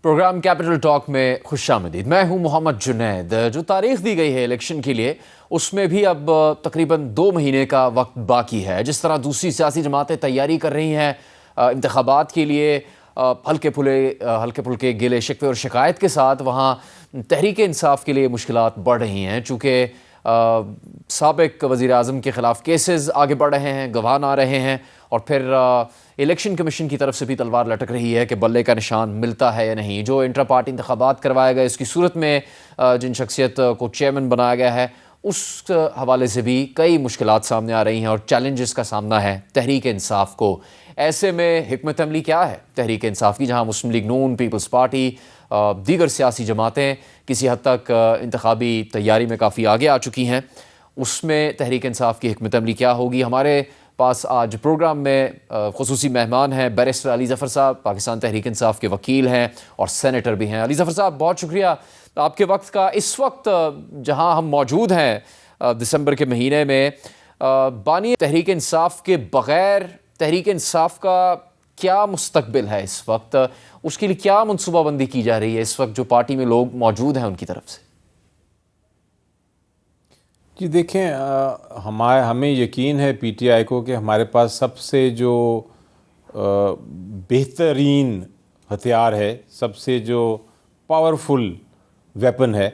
Programme capital talk میں خوش آمدید. میں ہوں محمد جنید. جو تاریخ دی گئی ہے الیکشن کے لیے اس میں بھی اب تقریباً 2 مہینے کا وقت باقی ہے. جس طرح دوسری سیاسی جماعتیں تیاری کر رہی ہیں انتخابات کے لیے ہلکے پھلکے گلے شکوے اور شکایت کے ساتھ، وہاں تحریک انصاف کے لیے مشکلات بڑھ رہی ہیں، چونکہ سابق وزیر اعظم کے خلاف کیسز آگے بڑھ رہے ہیں، گواہ آ رہے ہیں، اور پھر الیکشن کمیشن کی طرف سے بھی تلوار لٹک رہی ہے کہ بلے کا نشان ملتا ہے یا نہیں. جو انٹرا پارٹی انتخابات کروائے گئے، اس کی صورت میں جن شخصیت کو چیئرمین بنایا گیا ہے، اس حوالے سے بھی کئی مشکلات سامنے آ رہی ہیں اور چیلنجز کا سامنا ہے تحریک انصاف کو. ایسے میں حکمت عملی کیا ہے تحریک انصاف کی، جہاں مسلم لیگ نون، پیپلز پارٹی، دیگر سیاسی جماعتیں کسی حد تک انتخابی تیاری میں کافی آگے آ چکی ہیں، اس میں تحریک انصاف کی حکمت عملی کیا ہوگی؟ ہمارے پاس آج پروگرام میں خصوصی مہمان ہیں بیرسٹر علی ظفر صاحب، پاکستان تحریک انصاف کے وکیل ہیں اور سینیٹر بھی ہیں. علی ظفر صاحب، بہت شکریہ آپ کے وقت کا. اس وقت جہاں ہم موجود ہیں دسمبر کے مہینے میں، بانی تحریک انصاف کے بغیر تحریک انصاف کا کیا مستقبل ہے اس وقت؟ اس کے لیے کیا منصوبہ بندی کی جا رہی ہے اس وقت جو پارٹی میں لوگ موجود ہیں ان کی طرف سے؟ جی دیکھیں، ہمیں یقین ہے پی ٹی آئی کو کہ ہمارے پاس سب سے جو بہترین ہتھیار ہے، سب سے جو پاورفل ویپن ہے،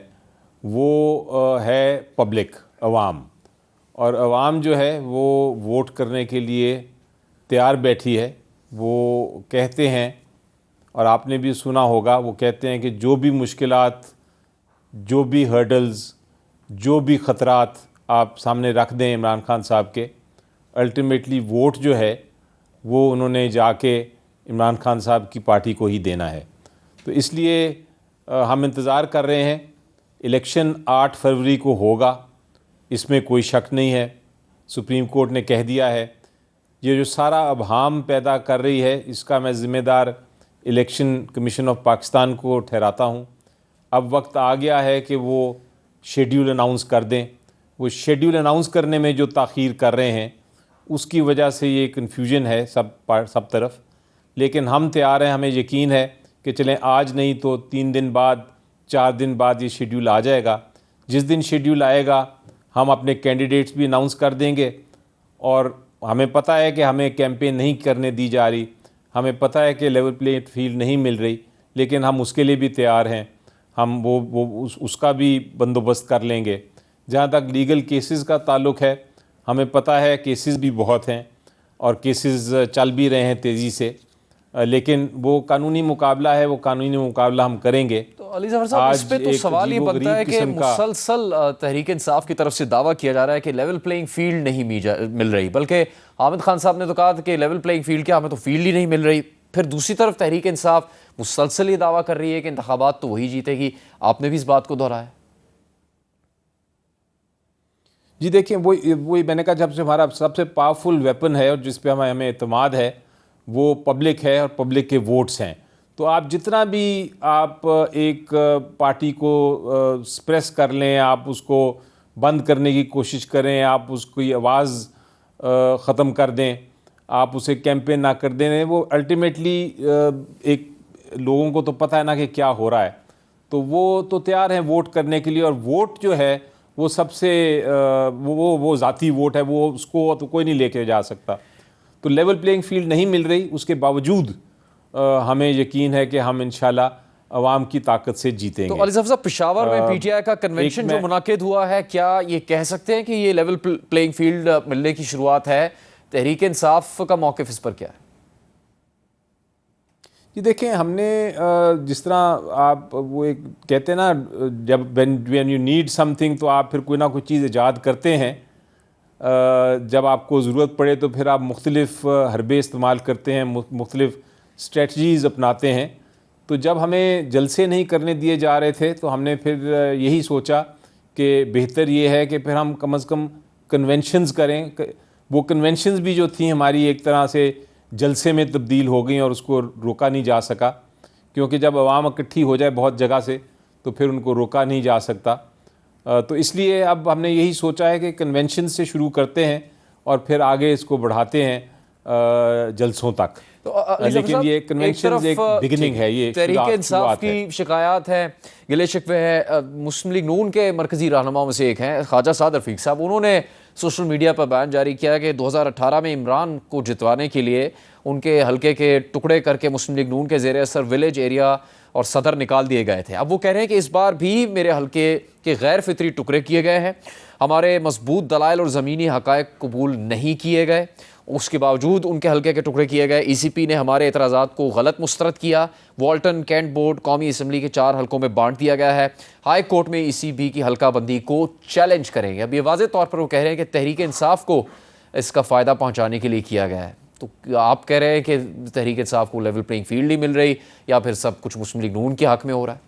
وہ ہے پبلک، عوام. اور عوام جو ہے وہ ووٹ کرنے کے لیے تیار بیٹھی ہے. وہ کہتے ہیں، اور آپ نے بھی سنا ہوگا، وہ کہتے ہیں کہ جو بھی مشکلات، جو بھی ہرڈلز، جو بھی خطرات آپ سامنے رکھ دیں عمران خان صاحب کے، الٹیمیٹلی ووٹ جو ہے وہ انہوں نے جا کے عمران خان صاحب کی پارٹی کو ہی دینا ہے. تو اس لیے ہم انتظار کر رہے ہیں. الیکشن 8 فروری کو ہوگا، اس میں کوئی شک نہیں ہے. سپریم کورٹ نے کہہ دیا ہے. یہ جو سارا ابہام پیدا کر رہی ہے، اس کا میں ذمہ دار الیکشن کمیشن آف پاکستان کو ٹھہراتا ہوں. اب وقت آ گیا ہے کہ وہ شیڈیول اناؤنس کر دیں. وہ شیڈیول اناؤنس کرنے میں جو تاخیر کر رہے ہیں، اس کی وجہ سے یہ کنفیوژن ہے سب طرف. لیکن ہم تیار ہیں، ہمیں یقین ہے کہ چلیں آج نہیں تو 3 دن بعد، 4 دن بعد یہ شیڈیول آ جائے گا. جس دن شیڈیول آئے گا ہم اپنے کینڈیڈیٹس بھی اناؤنس کر دیں گے. اور ہمیں پتہ ہے کہ ہمیں کیمپین نہیں کرنے دی جا رہی، ہمیں پتہ ہے کہ لیول پلے فیلڈ نہیں مل رہی، لیکن ہم اس کے لیے بھی تیار ہیں. ہم اس کا بھی بندوبست کر لیں گے. جہاں تک لیگل کیسز کا تعلق ہے، ہمیں پتہ ہے کیسز بھی بہت ہیں اور کیسز چل بھی رہے ہیں تیزی سے، لیکن وہ قانونی مقابلہ ہے، وہ قانونی مقابلہ ہم کریں گے. تو علی ظفر صاحب، اس پہ تو سوال یہ بنتا ہے کہ مسلسل تحریک انصاف کی طرف سے دعویٰ کیا جا رہا ہے کہ لیول پلینگ فیلڈ نہیں مل رہی، بلکہ حامد خان صاحب نے تو کہا کہ لیول پلینگ فیلڈ کیا، ہمیں تو فیلڈ ہی نہیں مل رہی. پھر دوسری طرف تحریک انصاف مسلسل یہ دعویٰ کر رہی ہے کہ انتخابات تو وہی جیتے گی. آپ نے بھی اس بات کو دہرایا. جی دیکھیں، وہی میں نے کہا، جب سے ہمارا سب سے پاورفل ویپن ہے اور جس پہ ہمیں اعتماد ہے، وہ پبلک ہے اور پبلک کے ووٹس ہیں. تو آپ جتنا بھی آپ ایک پارٹی کو سپریس کر لیں، آپ اس کو بند کرنے کی کوشش کریں، آپ اس کی آواز ختم کر دیں، آپ اسے کیمپین نہ کر دیں، وہ الٹیمیٹلی ایک لوگوں کو تو پتہ ہے نا کہ کیا ہو رہا ہے. تو وہ تو تیار ہیں ووٹ کرنے کے لیے. اور ووٹ جو ہے وہ سب سے وہ ذاتی ووٹ ہے، وہ اس کو تو کوئی نہیں لے کے جا سکتا. تو لیول پلینگ فیلڈ نہیں مل رہی، اس کے باوجود ہمیں یقین ہے کہ ہم انشاءاللہ عوام کی طاقت سے جیتیں گے. تو علی ظفر صاحب، پشاور میں پی ٹی آئی کا کنونشن جو منعقد ہوا ہے، کیا یہ کہہ سکتے ہیں کہ یہ لیول پلینگ فیلڈ ملنے کی شروعات ہے؟ تحریک انصاف کا موقف اس پر کیا ہے؟ جی دیکھیں، ہم نے جس طرح آپ وہ ایک کہتے ہیں نا، جب when you need something تو آپ پھر کوئی نہ کوئی چیز ایجاد کرتے ہیں. جب آپ کو ضرورت پڑے تو پھر آپ مختلف حربے استعمال کرتے ہیں، مختلف اسٹریٹجیز اپناتے ہیں. تو جب ہمیں جلسے نہیں کرنے دیے جا رہے تھے تو ہم نے پھر یہی سوچا کہ بہتر یہ ہے کہ پھر ہم کم از کم کنونشنز کریں. وہ کنونشنز بھی جو تھیں ہماری ایک طرح سے جلسے میں تبدیل ہو گئیں اور اس کو روکا نہیں جا سکا، کیونکہ جب عوام اکٹھی ہو جائے بہت جگہ سے تو پھر ان کو روکا نہیں جا سکتا. تو اس لیے اب ہم نے یہی سوچا ہے کہ کنونشن سے شروع کرتے ہیں اور پھر آگے اس کو بڑھاتے ہیں جلسوں تک. لیکن یہ کنونشن ایک بگننگ ہے, یہ تحریک انصاف کی شکایات ہے, گلے شکوے ہے. مسلم لیگ نون کے مرکزی رہنماؤں میں سے ایک ہیں خواجہ سعد رفیق صاحب, انہوں نے سوشل میڈیا پر بیان جاری کیا کہ 2018 میں عمران کو جتوانے کے لیے ان کے حلقے کے ٹکڑے کر کے مسلم لیگ نون کے زیر اثر ولیج ایریا اور صدر نکال دیے گئے تھے. اب وہ کہہ رہے ہیں کہ اس بار بھی میرے حلقے کے غیر فطری ٹکڑے کیے گئے ہیں, ہمارے مضبوط دلائل اور زمینی حقائق قبول نہیں کیے گئے, اس کے باوجود ان کے حلقے کے ٹکڑے کیے گئے. ای سی پی نے ہمارے اعتراضات کو غلط مسترد کیا. والٹن کینٹ بورڈ قومی اسمبلی کے 4 حلقوں میں بانٹ دیا گیا ہے. ہائی کورٹ میں ای سی پی کی حلقہ بندی کو چیلنج کریں گے. اب یہ واضح طور پر وہ کہہ رہے ہیں کہ تحریک انصاف کو اس کا فائدہ پہنچانے کے لیے کیا گیا ہے. تو آپ کہہ رہے ہیں کہ تحریک انصاف کو لیول پلینگ فیلڈ نہیں مل رہی, یا پھر سب کچھ مسلم لیگ نون کے حق میں ہو رہا ہے؟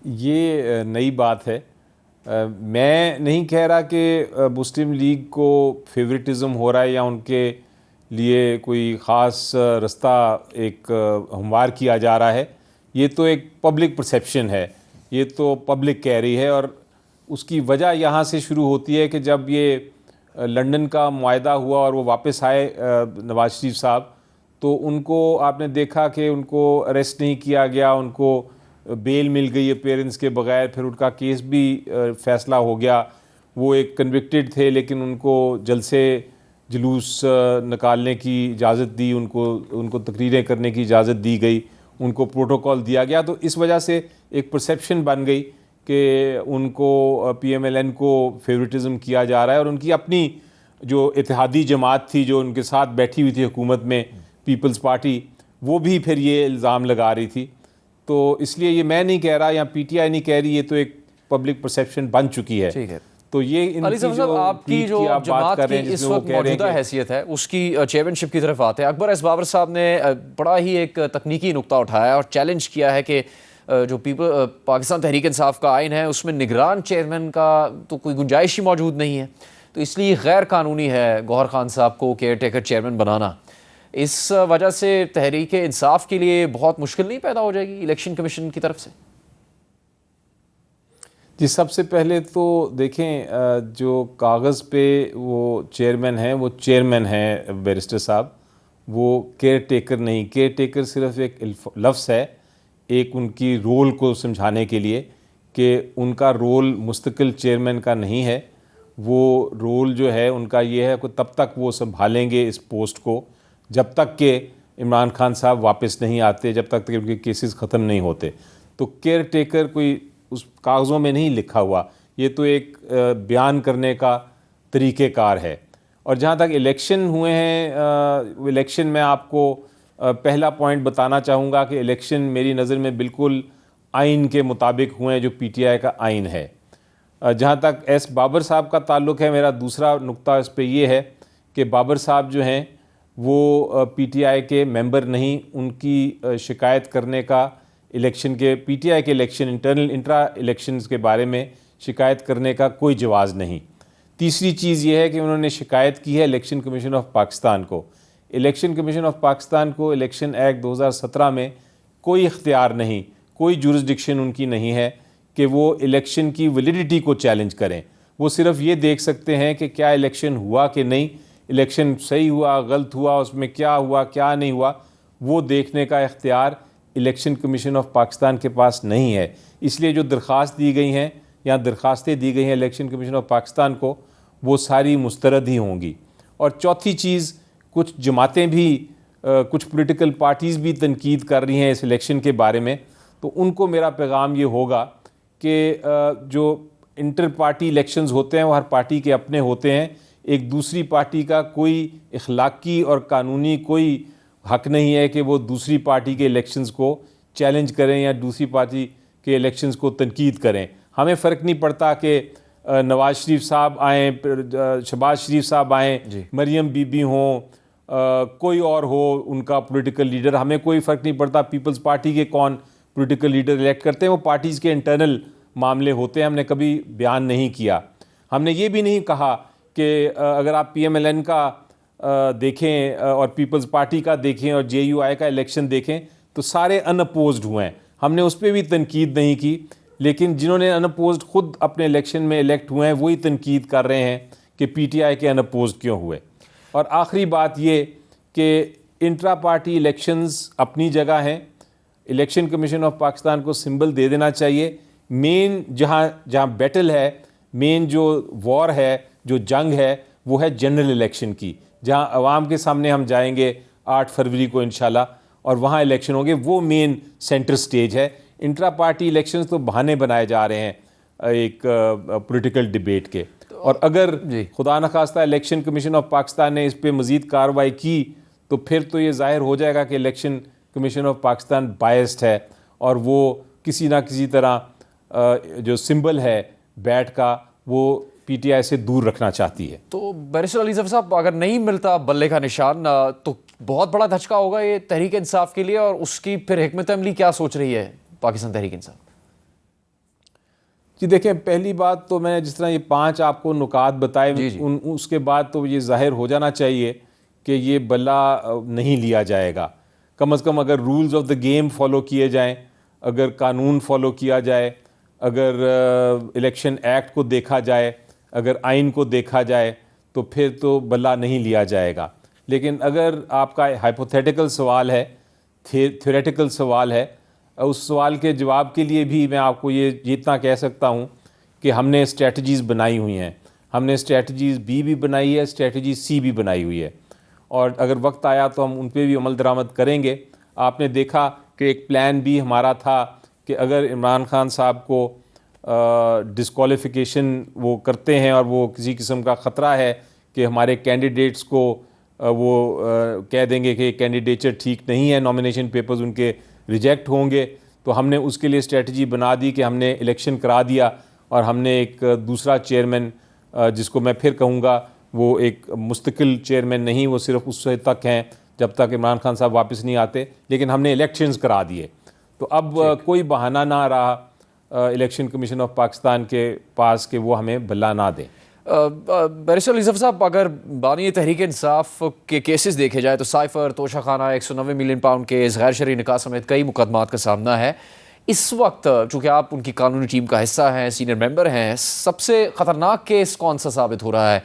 یہ نئی بات ہے. میں نہیں کہہ رہا کہ مسلم لیگ کو فیورٹزم ہو رہا ہے یا ان کے لیے کوئی خاص رستہ ایک ہموار کیا جا رہا ہے. یہ تو ایک پبلک پرسیپشن ہے, یہ تو پبلک کہہ رہی ہے, اور اس کی وجہ یہاں سے شروع ہوتی ہے کہ جب یہ لنڈن کا معاہدہ ہوا اور وہ واپس آئے نواز شریف صاحب, تو ان کو آپ نے دیکھا کہ ان کو اریسٹ نہیں کیا گیا, ان کو بیل مل گئی اپیئرنس کے بغیر, پھر ان کا کیس بھی فیصلہ ہو گیا. وہ ایک کنوکٹڈ تھے لیکن ان کو جلسے جلوس نکالنے کی اجازت دی, ان کو تقریریں کرنے کی اجازت دی گئی, ان کو پروٹوکول دیا گیا. تو اس وجہ سے ایک پرسیپشن بن گئی کہ ان کو پی ایم ایل این کو فیورٹزم کیا جا رہا ہے, اور ان کی اپنی جو اتحادی جماعت تھی جو ان کے ساتھ بیٹھی ہوئی تھی حکومت میں, پیپلز پارٹی, وہ بھی پھر یہ الزام لگا رہی تھی. تو اس لیے یہ میں نہیں کہہ رہا یا پی ٹی آئی نہیں کہہ رہی, یہ تو ایک پبلک پرسیپشن بن چکی ہے. ٹھیک ہے. تو یہ علی صاحب آپ کی جو جماعت کی اس وقت موجودہ حیثیت ہے اس کی چیئرمین شپ کی طرف آتے ہیں. اکبر ایس بابر صاحب نے بڑا ہی ایک تکنیکی نقطہ اٹھایا اور چیلنج کیا ہے کہ جو پاکستان تحریک انصاف کا آئین ہے اس میں نگران چیئرمین کا تو کوئی گنجائش ہی موجود نہیں ہے, تو اس لیے غیر قانونی ہے گوہر خان صاحب کو کیئر ٹیکر چیئرمین بنانا. اس وجہ سے تحریک انصاف کے لیے بہت مشکل نہیں پیدا ہو جائے گی الیکشن کمیشن کی طرف سے؟ جی, سب سے پہلے تو دیکھیں جو کاغذ پہ وہ چیئرمین ہیں وہ چیئرمین ہیں بیرسٹر صاحب, وہ کیئر ٹیکر نہیں. کیئر ٹیکر صرف ایک لفظ ہے ایک ان کی رول کو سمجھانے کے لیے کہ ان کا رول مستقل چیئرمین کا نہیں ہے. وہ رول جو ہے ان کا یہ ہے کہ تب تک وہ سنبھالیں گے اس پوسٹ کو جب تک کہ عمران خان صاحب واپس نہیں آتے, جب تک کہ ان کے کیسز ختم نہیں ہوتے. تو کیئر ٹیکر کوئی اس کاغذوں میں نہیں لکھا ہوا, یہ تو ایک بیان کرنے کا طریقہ کار ہے. اور جہاں تک الیکشن ہوئے ہیں, الیکشن میں آپ کو پہلا پوائنٹ بتانا چاہوں گا کہ الیکشن میری نظر میں بالکل آئین کے مطابق ہوئے ہیں جو پی ٹی آئی کا آئین ہے. جہاں تک ایس بابر صاحب کا تعلق ہے, میرا دوسرا نقطہ اس پہ یہ ہے کہ بابر صاحب جو ہیں وہ پی ٹی آئی کے ممبر نہیں, ان کی شکایت کرنے کا الیکشن کے پی ٹی آئی کے الیکشن انٹرا الیکشنز کے بارے میں شکایت کرنے کا کوئی جواز نہیں. تیسری چیز یہ ہے کہ انہوں نے شکایت کی ہے الیکشن کمیشن آف پاکستان کو. الیکشن کمیشن آف پاکستان کو الیکشن ایکٹ 2017 میں کوئی اختیار نہیں, کوئی جورسڈکشن ان کی نہیں ہے کہ وہ الیکشن کی ویلیڈیٹی کو چیلنج کریں. وہ صرف یہ دیکھ سکتے ہیں کہ کیا الیکشن ہوا کہ نہیں, الیکشن صحیح ہوا غلط ہوا, اس میں کیا ہوا کیا نہیں ہوا, وہ دیکھنے کا اختیار الیکشن کمیشن آف پاکستان کے پاس نہیں ہے. اس لیے جو درخواست دی گئی ہیں یا درخواستیں دی گئی ہیں الیکشن کمیشن آف پاکستان کو, وہ ساری مسترد ہی ہوں گی. اور چوتھی چیز, کچھ جماعتیں بھی کچھ پولیٹیکل پارٹیز بھی تنقید کر رہی ہیں اس الیکشن کے بارے میں, تو ان کو میرا پیغام یہ ہوگا کہ جو انٹر پارٹی الیکشنز ہوتے ہیں وہ ہر پارٹی کے اپنے ہوتے ہیں. ایک دوسری پارٹی کا کوئی اخلاقی اور قانونی کوئی حق نہیں ہے کہ وہ دوسری پارٹی کے الیکشنز کو چیلنج کریں یا دوسری پارٹی کے الیکشنز کو تنقید کریں. ہمیں فرق نہیں پڑتا کہ نواز شریف صاحب آئیں, شہباز شریف صاحب آئیں, مریم بی بی ہوں, کوئی اور ہو ان کا پولیٹیکل لیڈر, ہمیں کوئی فرق نہیں پڑتا پیپلز پارٹی کے کون پولیٹیکل لیڈر الیکٹ کرتے ہیں. وہ پارٹیز کے انٹرنل معاملے ہوتے ہیں, ہم نے کبھی بیان نہیں کیا. ہم نے یہ بھی نہیں کہا کہ اگر آپ پی ایم ایل این کا دیکھیں اور پیپلز پارٹی کا دیکھیں اور جے یو آئی کا الیکشن دیکھیں تو سارے ان اپوزڈ ہوئے ہیں. ہم نے اس پہ بھی تنقید نہیں کی, لیکن جنہوں نے ان اپوزڈ خود اپنے الیکشن میں الیکٹ ہوئے ہیں وہی تنقید کر رہے ہیں کہ پی ٹی آئی کے ان اپوزڈ کیوں ہوئے. اور آخری بات یہ کہ انٹرا پارٹی الیکشنز اپنی جگہ ہیں. الیکشن کمیشن آف پاکستان کو سمبل دے دینا چاہیے. مین جہاں بیٹل ہے, مین جو وار ہے, جو جنگ ہے, وہ ہے جنرل الیکشن کی, جہاں عوام کے سامنے ہم جائیں گے 8 فروری کو انشاءاللہ, اور وہاں الیکشن ہوں گے. وہ مین سینٹر سٹیج ہے. انٹرا پارٹی الیکشنز تو بہانے بنائے جا رہے ہیں ایک پولیٹیکل ڈیبیٹ کے. اور اگر خدا نخواستہ الیکشن کمیشن آف پاکستان نے اس پہ مزید کارروائی کی تو پھر تو یہ ظاہر ہو جائے گا کہ election commission of Pakistan biased ہے, اور وہ کسی نہ کسی طرح جو سمبل ہے بیٹ کا وہ پی ٹی آئی سے دور رکھنا چاہتی ہے. تو بیرسٹر علی ظفر صاحب, اگر نہیں ملتا بلے کا نشان تو بہت بڑا دھچکا ہوگا یہ تحریک انصاف کے لیے, اور اس کی پھر حکمت عملی کیا سوچ رہی ہے پاکستان تحریک انصاف؟ جی دیکھیں, پہلی بات تو میں جس طرح یہ 5 آپ کو نکات بتائے, اس کے بعد تو یہ ظاہر ہو جانا چاہیے کہ یہ بلا نہیں لیا جائے گا. کم از کم اگر rules of the game follow کیے جائیں, اگر قانون فالو کیا جائے, اگر الیکشن ایکٹ کو دیکھا جائے, اگر آئین کو دیکھا جائے, تو پھر تو بلا نہیں لیا جائے گا. لیکن اگر آپ کا ہائپوتھیٹیکل سوال ہے, تھیوریٹیکل سوال ہے, اس سوال کے جواب کے لیے بھی میں آپ کو یہ اتنا کہہ سکتا ہوں کہ ہم نے اسٹریٹجیز بنائی ہوئی ہیں. ہم نے اسٹریٹجیز بی بھی بنائی ہے, اسٹریٹجی سی بھی بنائی ہوئی ہے, اور اگر وقت آیا تو ہم ان پہ بھی عمل درآمد کریں گے. آپ نے دیکھا کہ ایک پلان بھی ہمارا تھا کہ اگر عمران خان صاحب کو ڈسکوالیفیکیشن وہ کرتے ہیں اور وہ کسی قسم کا خطرہ ہے کہ ہمارے کینڈیڈیٹس کو وہ کہہ دیں گے کہ کینڈیڈیچر ٹھیک نہیں ہے, نامینیشن پیپرز ان کے ریجیکٹ ہوں گے, تو ہم نے اس کے لیے اسٹریٹجی بنا دی کہ ہم نے الیکشن کرا دیا, اور ہم نے ایک دوسرا چیئرمین جس کو میں پھر کہوں گا وہ ایک مستقل چیئرمین نہیں, وہ صرف اس وقت تک ہیں جب تک عمران خان صاحب واپس نہیں آتے, لیکن ہم نے الیکشنز کرا دیے. تو اب کوئی بہانہ نہ رہا الیکشن کمیشن آف پاکستان کے پاس کہ وہ ہمیں بلا نہ دیں. بیرسٹر علی ظفر صاحب, اگر بانی تحریک انصاف کے کیسز دیکھے جائے تو سائفر, توشہ خانہ, 190 ملین پاؤنڈ کیس, غیر شرعی نکاح سمیت کئی مقدمات کا سامنا ہے. اس وقت چونکہ آپ ان کی قانونی ٹیم کا حصہ ہیں, سینئر ممبر ہیں, سب سے خطرناک کیس کون سا ثابت ہو رہا ہے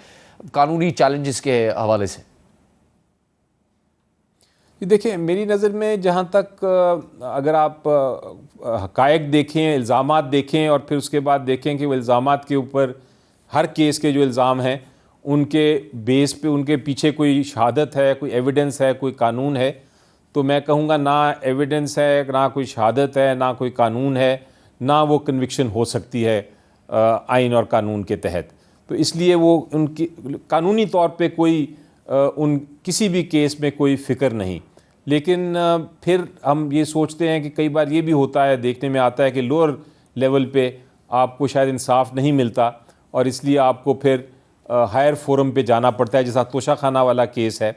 قانونی چیلنجز کے حوالے سے؟ دیکھیں, میری نظر میں جہاں تک اگر آپ حقائق دیکھیں, الزامات دیکھیں, اور پھر اس کے بعد دیکھیں کہ وہ الزامات کے اوپر ہر کیس کے جو الزام ہیں ان کے بیس پہ ان کے پیچھے کوئی شہادت ہے, کوئی ایویڈنس ہے, کوئی قانون ہے, تو میں کہوں گا نہ ایویڈنس ہے, نہ کوئی شہادت ہے, نہ کوئی قانون ہے, نہ وہ کنوکشن ہو سکتی ہے آئین اور قانون کے تحت. تو اس لیے وہ ان کی قانونی طور پہ کوئی ان کسی بھی کیس میں کوئی فکر نہیں. لیکن پھر ہم یہ سوچتے ہیں کہ کئی بار یہ بھی ہوتا ہے, دیکھنے میں آتا ہے کہ لوور لیول پہ آپ کو شاید انصاف نہیں ملتا, اور اس لیے آپ کو پھر ہائر فورم پہ جانا پڑتا ہے, جیسا توشہ خانہ والا کیس ہے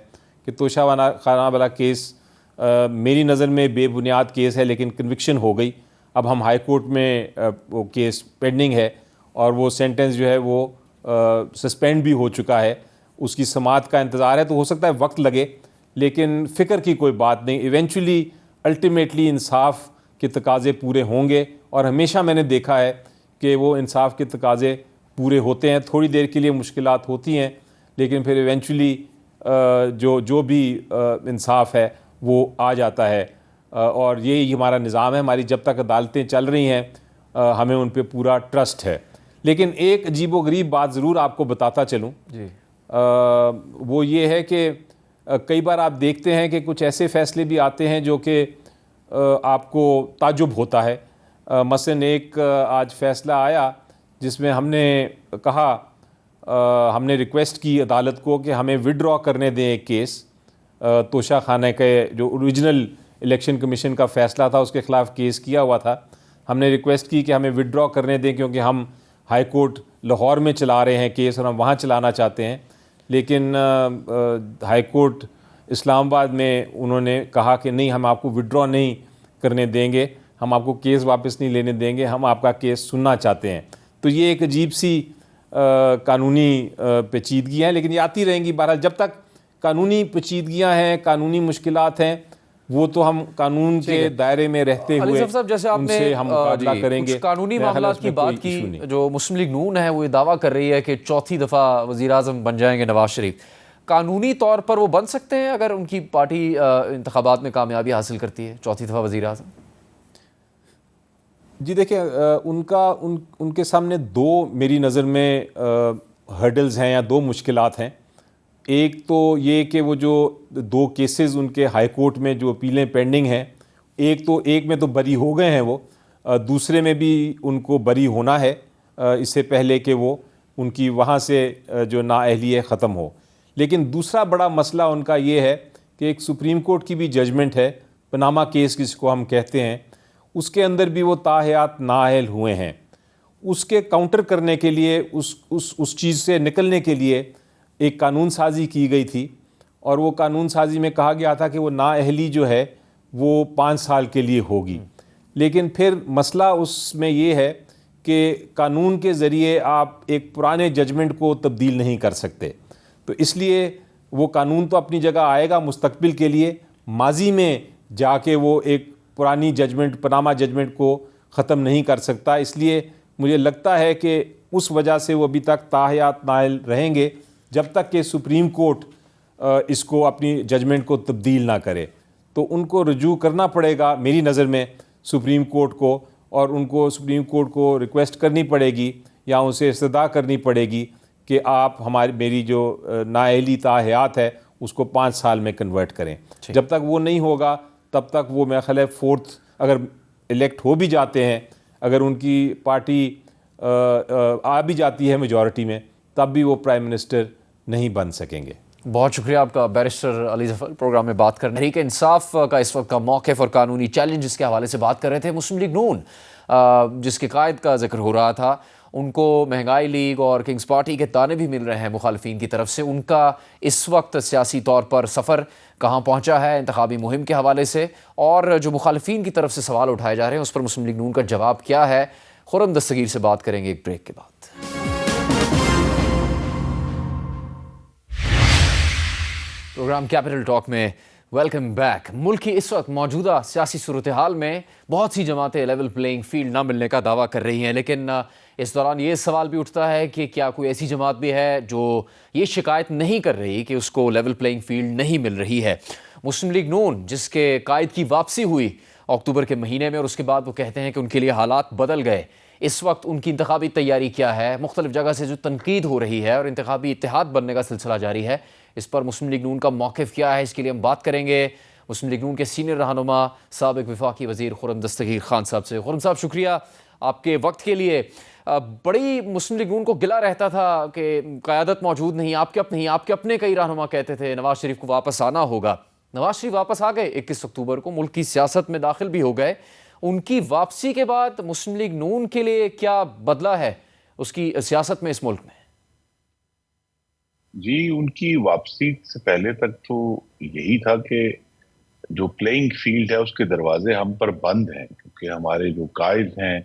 کہ توشہ خانہ والا کیس میری نظر میں بے بنیاد کیس ہے, لیکن کنوکشن ہو گئی. اب ہم ہائی کورٹ میں وہ کیس پینڈنگ ہے, اور وہ سینٹنس جو ہے وہ سسپینڈ بھی ہو چکا ہے, اس کی سماعت کا انتظار ہے. تو ہو سکتا ہے وقت لگے, لیکن فکر کی کوئی بات نہیں. ایونچولی الٹیمیٹلی انصاف کے تقاضے پورے ہوں گے, اور ہمیشہ میں نے دیکھا ہے کہ وہ انصاف کے تقاضے پورے ہوتے ہیں. تھوڑی دیر کے لیے مشکلات ہوتی ہیں, لیکن پھر ایونچولی جو بھی انصاف ہے وہ آ جاتا ہے. اور یہی ہمارا نظام ہے, ہماری جب تک عدالتیں چل رہی ہیں ہمیں ان پہ پورا ٹرسٹ ہے. لیکن ایک عجیب و غریب بات ضرور آپ کو بتاتا چلوں, وہ یہ ہے کہ کئی بار آپ دیکھتے ہیں کہ کچھ ایسے فیصلے بھی آتے ہیں جو کہ آپ کو تعجب ہوتا ہے. مثلاً ایک آج فیصلہ آیا جس میں ہم نے کہا, ہم نے ریکویسٹ کی عدالت کو کہ ہمیں وڈرا کرنے دیں ایک کیس. توشہ خانہ کے جو اوریجنل الیکشن کمیشن کا فیصلہ تھا اس کے خلاف کیس کیا ہوا تھا, ہم نے ریکویسٹ کی کہ ہمیں وڈرا کرنے دیں کیونکہ ہم ہائی کورٹ لاہور میں چلا رہے ہیں کیس اور ہم وہاں چلانا چاہتے ہیں. لیکن ہائی کورٹ اسلام آباد میں انہوں نے کہا کہ نہیں, ہم آپ کو وڈرا نہیں کرنے دیں گے, ہم آپ کو کیس واپس نہیں لینے دیں گے, ہم آپ کا کیس سننا چاہتے ہیں. تو یہ ایک عجیب سی قانونی پیچیدگیاں ہیں, لیکن یہ آتی رہیں گی. بہرحال جب تک قانونی پیچیدگیاں ہیں, قانونی مشکلات ہیں, وہ تو ہم قانون کے دائرے میں رہتے ہوئے ان سے ہم مقابلہ کریں گے. قانونی معاملات کی بات کی, جو مسلم لیگ نون ہے وہ یہ دعویٰ کر رہی ہے کہ 4تھی دفعہ وزیر اعظم بن جائیں گے نواز شریف. قانونی طور پر وہ بن سکتے ہیں اگر ان کی پارٹی انتخابات میں کامیابی حاصل کرتی ہے، چوتھی دفعہ وزیر اعظم؟ جی دیکھیں، ان کے سامنے دو میری نظر میں ہرڈلز ہیں یا دو مشکلات ہیں. ایک تو یہ کہ وہ جو دو کیسز ان کے ہائی کورٹ میں جو اپیلیں پینڈنگ ہیں، ایک میں تو بری ہو گئے ہیں وہ، دوسرے میں بھی ان کو بری ہونا ہے اس سے پہلے کہ وہ ان کی وہاں سے جو نااہلی ہے ختم ہو. لیکن دوسرا بڑا مسئلہ ان کا یہ ہے کہ ایک سپریم کورٹ کی بھی ججمنٹ ہے، پناما کیس جس کو ہم کہتے ہیں، اس کے اندر بھی وہ تاحیات نااہل ہوئے ہیں. اس کے کاؤنٹر کرنے کے لیے، اس چیز سے نکلنے کے لیے ایک قانون سازی کی گئی تھی، اور وہ قانون سازی میں کہا گیا تھا کہ وہ نااہلی جو ہے وہ 5 سال کے لیے ہوگی. لیکن پھر مسئلہ اس میں یہ ہے کہ قانون کے ذریعے آپ ایک پرانے ججمنٹ کو تبدیل نہیں کر سکتے. تو اس لیے وہ قانون تو اپنی جگہ آئے گا مستقبل کے لیے، ماضی میں جا کے وہ ایک پرانی ججمنٹ، پناما ججمنٹ کو ختم نہیں کر سکتا. اس لیے مجھے لگتا ہے کہ اس وجہ سے وہ ابھی تک تاحیات نائل رہیں گے جب تک کہ سپریم کورٹ اس کو اپنی ججمنٹ کو تبدیل نہ کرے. تو ان کو رجوع کرنا پڑے گا میری نظر میں سپریم کورٹ کو، اور ان کو سپریم کورٹ کو ریکویسٹ کرنی پڑے گی یا اسے استدعا کرنی پڑے گی کہ آپ میری جو نااہلی تاحیات ہے اس کو 5 سال میں کنورٹ کریں. جب تک وہ نہیں ہوگا تب تک وہ میرا خیال ہے فورتھ، اگر الیکٹ ہو بھی جاتے ہیں، اگر ان کی پارٹی آ بھی جاتی ہے میجورٹی میں، تب بھی وہ پرائم منسٹر نہیں بن سکیں گے. بہت شکریہ آپ کا بیرسٹر علی ظفر، پروگرام میں بات کرنے. تحریک انصاف کا اس وقت کا موقف اور قانونی چیلنجز کے حوالے سے بات کر رہے تھے. مسلم لیگ نون جس کے قائد کا ذکر ہو رہا تھا، ان کو مہنگائی لیگ اور کنگز پارٹی کے طعنے بھی مل رہے ہیں مخالفین کی طرف سے. ان کا اس وقت سیاسی طور پر سفر کہاں پہنچا ہے انتخابی مہم کے حوالے سے، اور جو مخالفین کی طرف سے سوال اٹھائے جا رہے ہیں اس پر مسلم لیگ نون کا جواب کیا ہے، خرم دستگیر سے بات کریں گے ایک بریک کے بعد. پروگرام کیپٹل ٹاک میں ویلکم بیک. ملک کی اس وقت موجودہ سیاسی صورتحال میں بہت سی جماعتیں لیول پلینگ فیلڈ نہ ملنے کا دعویٰ کر رہی ہیں، لیکن اس دوران یہ سوال بھی اٹھتا ہے کہ کیا کوئی ایسی جماعت بھی ہے جو یہ شکایت نہیں کر رہی کہ اس کو لیول پلینگ فیلڈ نہیں مل رہی ہے. مسلم لیگ نون جس کے قائد کی واپسی ہوئی اکتوبر کے مہینے میں، اور اس کے بعد وہ کہتے ہیں کہ ان کے لیے حالات بدل گئے. اس وقت ان کی انتخابی تیاری کیا ہے، مختلف جگہ سے جو تنقید ہو رہی ہے اور انتخابی اتحاد بننے کا سلسلہ جاری ہے، اس پر مسلم لیگ نون کا موقف کیا ہے، اس کے لیے ہم بات کریں گے مسلم لیگ نون کے سینئر رہنما سابق وفاقی وزیر خرم دستگیر خان صاحب سے. خرم صاحب شکریہ آپ کے وقت کے لیے. بڑی مسلم لیگ نون کو گلہ رہتا تھا کہ قیادت موجود نہیں، آپ کے اپنے کئی رہنما کہتے تھے نواز شریف کو واپس آنا ہوگا. نواز شریف واپس آ گئے 21 اکتوبر کو، ملک کی سیاست میں داخل بھی ہو گئے. ان کی واپسی کے بعد مسلم لیگ نون کے لیے کیا بدلا ہے اس کی سیاست میں اس ملک میں؟ جی، ان کی واپسی سے پہلے تک تو یہی تھا کہ جو پلینگ فیلڈ ہے اس کے دروازے ہم پر بند ہیں، کیونکہ ہمارے جو قائد ہیں،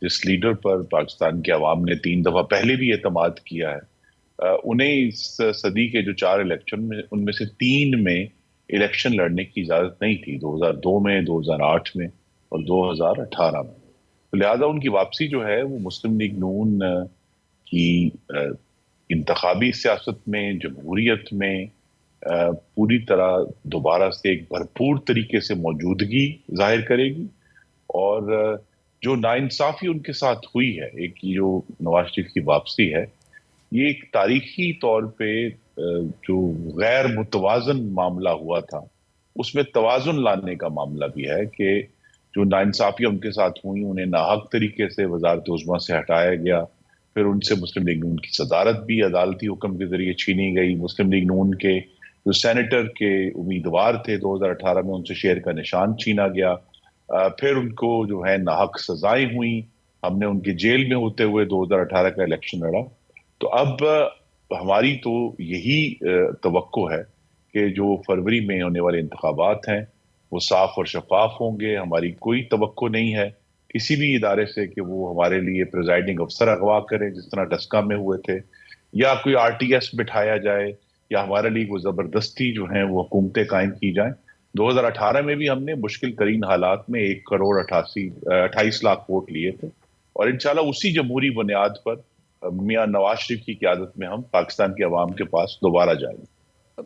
جس لیڈر پر پاکستان کی عوام نے 3 دفعہ پہلے بھی اعتماد کیا ہے، انہیں اس صدی کے جو 4 الیکشن میں، ان میں سے 3 میں الیکشن لڑنے کی اجازت نہیں تھی، 2002 میں، 2008 میں اور 2018 میں. تو لہٰذا ان کی واپسی جو ہے وہ مسلم لیگ نون کی انتخابی سیاست میں، جمہوریت میں پوری طرح دوبارہ سے ایک بھرپور طریقے سے موجودگی ظاہر کرے گی. اور جو ناانصافی ان کے ساتھ ہوئی ہے، ایک جو نواز شریف کی واپسی ہے، یہ ایک تاریخی طور پہ جو غیر متوازن معاملہ ہوا تھا، اس میں توازن لانے کا معاملہ بھی ہے کہ جو ناانصافیاں ان کے ساتھ ہوئیں، انہیں ناحق طریقے سے وزارت عظمیٰ سے ہٹایا گیا، پھر ان سے مسلم لیگ نون کی صدارت بھی عدالتی حکم کے ذریعے چھینی گئی. مسلم لیگ نون کے جو سینیٹر کے امیدوار تھے 2018 میں، ان سے شیر کا نشان چھینا گیا. پھر ان کو جو ہے ناحق سزائیں ہوئیں، ہم نے ان کے جیل میں ہوتے ہوئے 2018 کا الیکشن لڑا. تو اب ہماری تو یہی توقع ہے کہ جو فروری میں ہونے والے انتخابات ہیں وہ صاف اور شفاف ہوں گے. ہماری کوئی توقع نہیں ہے کسی بھی ادارے سے کہ وہ ہمارے لیے پریزائڈنگ افسر اغوا کریں جس طرح ڈسکا میں ہوئے تھے، یا کوئی RTS بٹھایا جائے، یا ہمارے لیے وہ زبردستی جو ہیں وہ حکومتیں قائم کی جائیں. 2018 میں بھی ہم نے مشکل ترین حالات میں 1.28 کروڑ ووٹ لیے تھے، اور انشاءاللہ اسی جمہوری بنیاد پر میاں نواز شریف کی قیادت میں ہم پاکستان کے عوام کے پاس دوبارہ جائیں گے.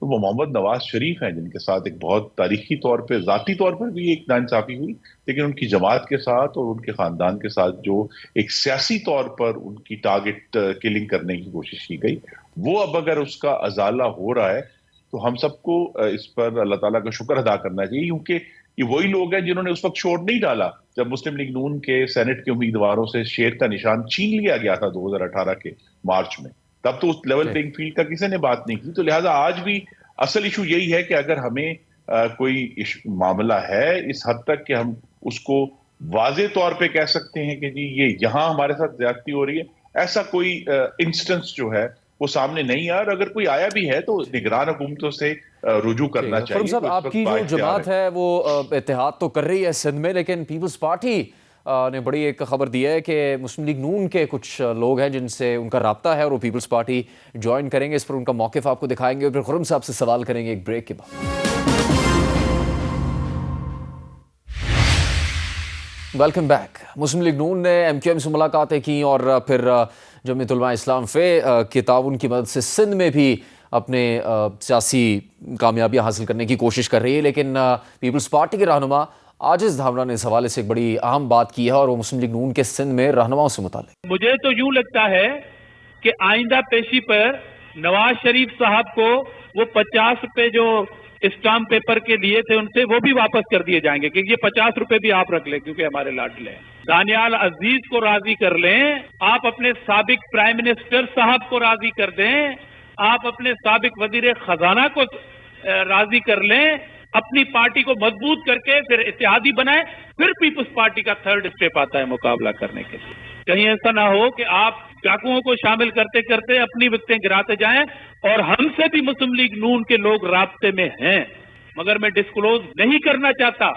تو وہ محمد نواز شریف ہیں جن کے ساتھ ایک بہت تاریخی طور پہ ذاتی طور پر بھی ایک ناانصافی ہوئی، لیکن ان کی جماعت کے ساتھ اور ان کے خاندان کے ساتھ جو ایک سیاسی طور پر ان کی ٹارگٹ کلنگ کرنے کی کوشش کی گئی، وہ اب اگر اس کا ازالہ ہو رہا ہے تو ہم سب کو اس پر اللہ تعالیٰ کا شکر ادا کرنا چاہیے، کیونکہ یہ وہی لوگ ہیں جنہوں نے اس وقت شور نہیں ڈالا جب مسلم لیگ نون کے سینٹ کے امیدواروں سے شیر کا نشان چھین لیا گیا تھا 2018 کے مارچ میں. تب تو اس لیول پلینگ فیلڈ کا کسی نے بات نہیں کی. تو لہٰذا آج بھی اصل ایشو یہی ہے کہ اگر ہمیں کوئی معاملہ ہے اس حد تک کہ ہم اس کو واضح طور پہ کہہ سکتے ہیں کہ جی یہ یہاں ہمارے ساتھ زیادتی ہو رہی ہے، ایسا کوئی انسٹنس جو ہے وہ سامنے نہیں آیا، اور اگر کوئی آیا بھی ہے تو نگران حکومتوں سے رجوع کرنا چاہیے. خرم صاحب، آپ کی جو جماعت ہے وہ اتحاد تو کر رہی ہے سندھ میں، لیکن پیپلز پارٹی نے بڑی ایک خبر دی ہے کہ مسلم لیگ نون کے کچھ لوگ ہیں جن سے ان کا رابطہ ہے اور وہ پیپلز پارٹی جوائن کریں گے. اس پر ان کا موقف آپ کو دکھائیں گے اور پھر خرم صاحب سے سوال کریں گے ایک بریک کے بعد. Welcome back. مسلم لیگ نون نے ایم کیو ایم سے ملاقاتیں کی اور پھر جمعیت علماء اسلام فے کے تعاون کی مدد سے سندھ میں بھی اپنے سیاسی کامیابیاں حاصل کرنے کی کوشش کر رہی ہے، لیکن پیپلز پارٹی کے رہنما عاجز دھامڑا نے اس حوالے سے ایک بڑی اہم بات کی ہے اور وہ مسلم لیگ نون کے سندھ میں رہنماؤں سے متعلق. مجھے تو یوں لگتا ہے کہ آئندہ پیشی پر نواز شریف صاحب کو وہ 50 روپے جو اسٹامپ پیپر کے لیے تھے ان سے وہ بھی واپس کر دیے جائیں گے کہ یہ 50 روپے بھی آپ رکھ لیں کیونکہ ہمارے لاڈلے ہیں. دانیال عزیز کو راضی کر لیں، آپ اپنے سابق پرائم منسٹر صاحب کو راضی کر دیں، آپ اپنے سابق وزیر خزانہ کو راضی کر لیں، اپنی پارٹی کو مضبوط کر کے پھر اتحادی بنائیں، پھر پیپلز پارٹی کا تھرڈ اسٹیپ آتا ہے مقابلہ کرنے کے لیے. کہیں ایسا نہ ہو کہ آپ ڈاکوؤں کو شامل کرتے کرتے اپنی وقتیں گراتے جائیں. اور ہم سے بھی مسلم لیگ نون کے لوگ رابطے میں ہیں، مگر میں ڈسکلوز نہیں کرنا چاہتا.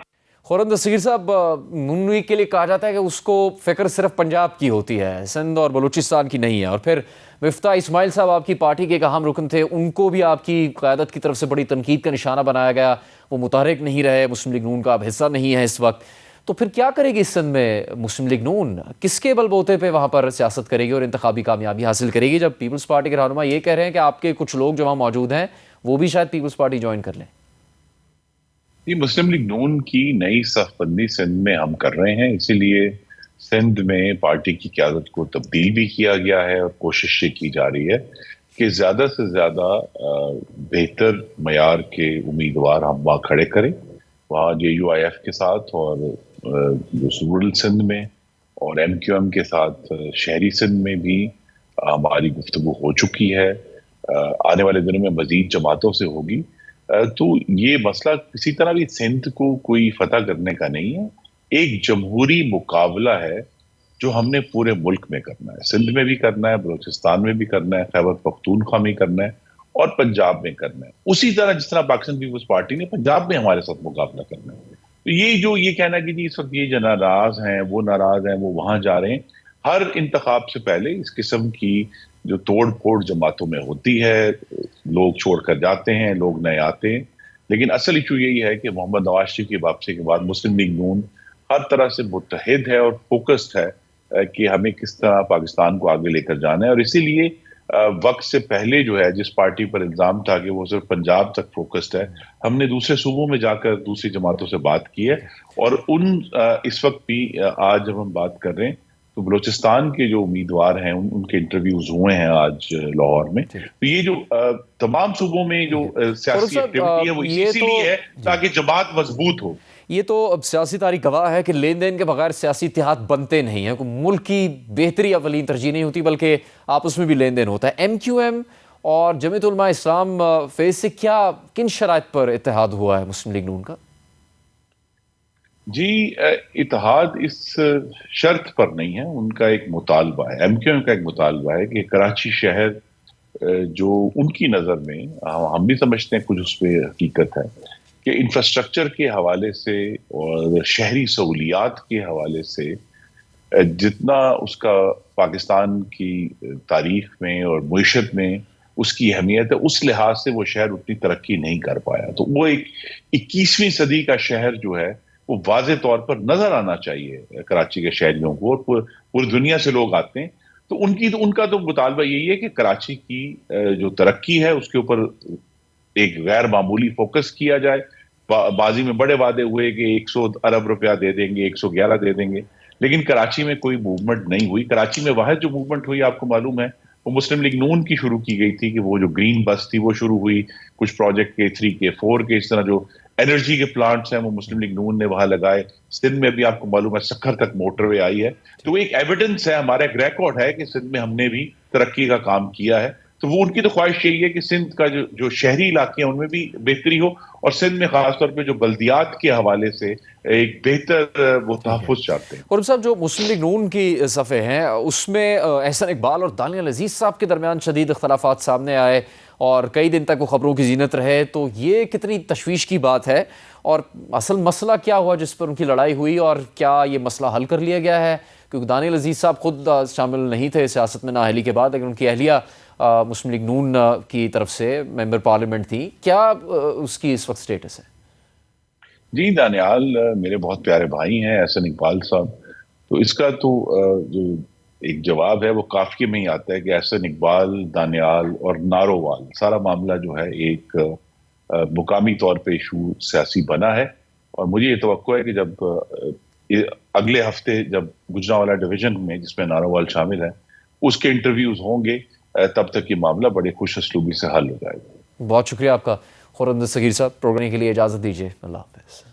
خورم دستگیر صاحب، نون لیگ کے لیے کہا جاتا ہے کہ اس کو فکر صرف پنجاب کی ہوتی ہے، سندھ اور بلوچستان کی نہیں ہے، اور پھر مفتاح اسماعیل صاحب آپ کی پارٹی کے ایک اہم رکن تھے، ان کو بھی آپ کی قیادت کی طرف سے بڑی تنقید کا نشانہ بنایا گیا، وہ متحرک نہیں رہے، مسلم لیگ نون کا اب حصہ نہیں ہے اس وقت. تو پھر کیا کرے گی سندھ میں مسلم لیگ نون؟ کس کے بل بوتے پہ وہاں پر سیاست کرے گی اور انتخابی کامیابی حاصل کرے گی، جب پیپلز پارٹی کے رہنما یہ کہہ رہے ہیں کہ آپ کے کچھ لوگ جو وہاں موجود ہیں وہ بھی شاید پیپلز پارٹی جوائن کر لیں؟ یہ مسلم لیگ نون کی نئی صف بندی سندھ میں ہم کر رہے ہیں، اسی لیے سندھ میں پارٹی کی قیادت کو تبدیل بھی کیا گیا ہے اور کوشش یہ کی جا رہی ہے کہ زیادہ سے زیادہ بہتر معیار کے امیدوار ہم وہاں کھڑے کریں، وہاں جے یو آئی ایف کے ساتھ اور رورل سندھ میں اور ایم کیو ایم کے ساتھ شہری سندھ میں بھی ہماری گفتگو ہو چکی ہے، آنے والے دنوں میں مزید جماعتوں سے ہوگی. تو یہ مسئلہ کسی طرح بھی سندھ کو کوئی فتح کرنے کا نہیں ہے، ایک جمہوری مقابلہ ہے جو ہم نے پورے ملک میں کرنا ہے، سندھ میں بھی کرنا ہے، بلوچستان میں بھی کرنا ہے، خیبر پختونخوا میں کرنا ہے اور پنجاب میں کرنا ہے، اسی طرح جس طرح پاکستان پیپلز پارٹی نے پنجاب میں ہمارے ساتھ مقابلہ کرنا ہے. تو یہ کہنا کہ جی اس وقت یہ جو ناراض ہیں وہ ناراض ہیں وہ وہاں جا رہے ہیں، ہر انتخاب سے پہلے اس قسم کی جو توڑ پھوڑ جماعتوں میں ہوتی ہے، لوگ چھوڑ کر جاتے ہیں، لوگ نئے آتے ہیں، لیکن اصل ایشو یہی ہے کہ محمد نواز شریف کی واپسی کے بعد مسلم لیگ نون ہر طرح سے متحد ہے اور فوکسڈ ہے کہ ہمیں کس طرح پاکستان کو آگے لے کر جانا ہے. اور اسی لیے وقت سے پہلے جو ہے جس پارٹی پر الزام تھا کہ وہ صرف پنجاب تک فوکسڈ ہے، ہم نے دوسرے صوبوں میں جا کر دوسری جماعتوں سے بات کی ہے، اور اس وقت بھی آج جب ہم بات کر رہے ہیں تو بلوچستان کے جو امیدوار ہیں ان کے انٹرویوز ہوئے ہیں آج لاہور میں. تو یہ جو تمام صوبوں میں جو سیاسی ایکٹیویٹی ہے وہ اسی لیے ہے تاکہ جماعت مضبوط ہو. یہ تو اب سیاسی تاریخ گواہ ہے کہ لین دین کے بغیر سیاسی اتحاد بنتے نہیں ہیں، ملک کی بہتری اولین ترجیح نہیں ہوتی بلکہ آپس میں بھی لین دین ہوتا ہے. ایم کیو ایم اور جمعیت علماء اسلام فیض سے کن شرائط پر اتحاد ہوا ہے مسلم لیگ نون کا؟ جی اتحاد اس شرط پر نہیں ہے، ان کا ایک مطالبہ ہے، ایم کیو ایم کا ایک مطالبہ ہے کہ کراچی شہر جو ان کی نظر میں ہم بھی سمجھتے ہیں کچھ اس پہ حقیقت ہے کہ انفراسٹرکچر کے حوالے سے اور شہری سہولیات کے حوالے سے جتنا اس کا پاکستان کی تاریخ میں اور معیشت میں اس کی اہمیت ہے، اس لحاظ سے وہ شہر اتنی ترقی نہیں کر پایا. تو وہ ایک 21ویں صدی کا شہر جو ہے وہ واضح طور پر نظر آنا چاہیے کراچی کے شہریوں کو، اور پوری دنیا سے لوگ آتے ہیں. تو ان کا تو مطالبہ یہی ہے کہ کراچی کی جو ترقی ہے اس کے اوپر ایک غیر معمولی فوکس کیا جائے. بازی میں بڑے وعدے ہوئے کہ 100 ارب روپیہ دے دیں گے, 111 دے دیں گے, لیکن کراچی میں کوئی موومنٹ نہیں ہوئی. کراچی میں واحد جو موومنٹ ہوئی آپ کو معلوم ہے وہ مسلم لیگ نون کی شروع کی گئی تھی کہ وہ جو گرین بس تھی وہ شروع ہوئی. کچھ پروجیکٹ کے 3 کے 4 کے اس طرح جو انرجی کے پلانٹس ہیں وہ مسلم لیگ نون نے وہاں لگائے. سندھ میں بھی آپ کو معلوم ہے سکھر تک موٹر وے آئی ہے. تو وہ ایک ایویڈنس ہے, ہمارا ایک ریکارڈ ہے کہ سندھ میں ہم نے بھی ترقی کا کام کیا ہے. تو وہ ان کی تو خواہش یہی ہے کہ سندھ کا جو شہری علاقے ہیں ان میں بھی بہتری ہو, اور سندھ میں خاص طور پہ جو بلدیات کے حوالے سے ایک بہتر وہ تحفظ چاہتے ہیں. قرب صاحب, جو مسلم لیگ نون کی صفحے ہیں اس میں احسن اقبال اور دانیال عزیز صاحب کے درمیان شدید اختلافات سامنے آئے اور کئی دن تک وہ خبروں کی زینت رہے, تو یہ کتنی تشویش کی بات ہے اور اصل مسئلہ کیا ہوا جس پر ان کی لڑائی ہوئی, اور کیا یہ مسئلہ حل کر لیا گیا ہے؟ کیونکہ دانیال عزیز صاحب خود شامل نہیں تھے سیاست میں نااہلی کے بعد, لیکن ان کی اہلیہ مسلم لیگ نون کی طرف سے ممبر پارلیمنٹ تھی. کیا اس کی اس وقت سٹیٹس ہے؟ جی, دانیال میرے بہت پیارے بھائی ہیں, احسن اقبال صاحب. تو اس کا تو جو ایک جواب ہے وہ کافی میں ہی آتا ہے کہ احسن اقبال, دانیال اور نارووال سارا معاملہ جو ہے ایک مقامی طور پہ ایشو سیاسی بنا ہے. اور مجھے یہ توقع ہے کہ جب اگلے ہفتے جب گجرانوالہ ڈویژن میں جس میں نارووال شامل ہے اس کے انٹرویوز ہوں گے, تب تک یہ معاملہ بڑے خوش اسلوبی سے حل ہو جائے گا. بہت شکریہ آپ کا خورم دستگیر صاحب. پروگرام کے لیے اجازت دیجیے. اللہ حافظ.